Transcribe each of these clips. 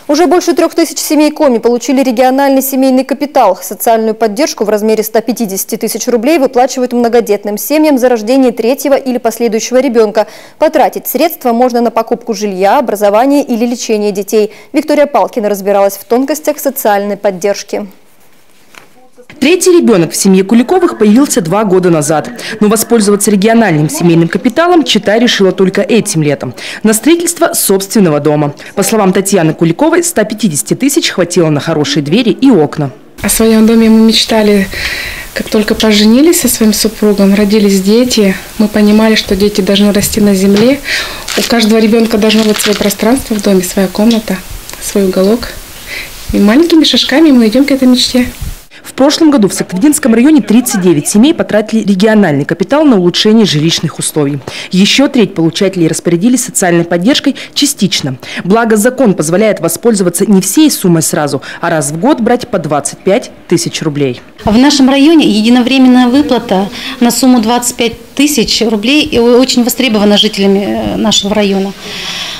Уже больше 3000 семей Коми получили региональный семейный капитал. Социальную поддержку в размере 150 тысяч рублей выплачивают многодетным семьям за рождение третьего или последующего ребенка. Потратить средства можно на покупку жилья, образование или лечение детей. Виктория Палкина разбиралась в тонкостях социальной поддержки. Третий ребенок в семье Куликовых появился 2 года назад. Но воспользоваться региональным семейным капиталом Чита решила только этим летом. На строительство собственного дома. По словам Татьяны Куликовой, 150 тысяч хватило на хорошие двери и окна. О своем доме мы мечтали, как только поженились со своим супругом, родились дети. Мы понимали, что дети должны расти на земле. У каждого ребенка должно быть свое пространство в доме, своя комната, свой уголок. И маленькими шажками мы идем к этой мечте. В прошлом году в Сыктывдинском районе 39 семей потратили региональный капитал на улучшение жилищных условий. Еще треть получателей распорядились социальной поддержкой частично. Благо закон позволяет воспользоваться не всей суммой сразу, а раз в год брать по 25 тысяч рублей. В нашем районе единовременная выплата на сумму 25 тысяч рублей очень востребована жителями нашего района.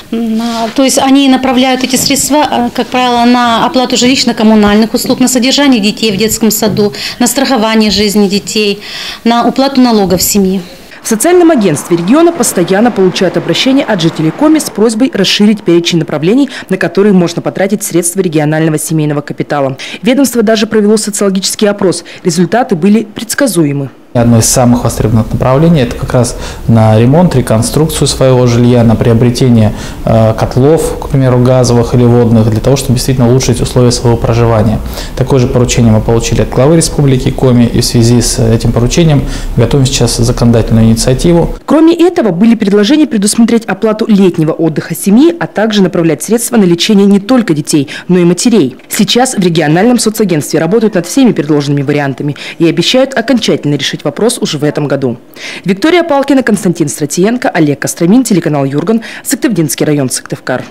То есть они направляют эти средства, как правило, на оплату жилищно-коммунальных услуг, на содержание детей в детском саду, на страхование жизни детей, на уплату налогов семьи. В социальном агентстве региона постоянно получают обращения от жителей Коми с просьбой расширить перечень направлений, на которые можно потратить средства регионального семейного капитала. Ведомство даже провело социологический опрос. Результаты были предсказуемы. Одно из самых востребованных направлений – это как раз на ремонт, реконструкцию своего жилья, на приобретение котлов, к примеру, газовых или водных, для того, чтобы действительно улучшить условия своего проживания. Такое же поручение мы получили от главы Республики Коми, и в связи с этим поручением готовим сейчас законодательную инициативу. Кроме этого, были предложения предусмотреть оплату летнего отдыха семьи, а также направлять средства на лечение не только детей, но и матерей. Сейчас в региональном соцагентстве работают над всеми предложенными вариантами и обещают окончательно решить вопрос уже в этом году. Виктория Палкина, Константин Стратиенко, Олег Костромин, телеканал Юрган, Сыктывдинский район, Сыктывкар.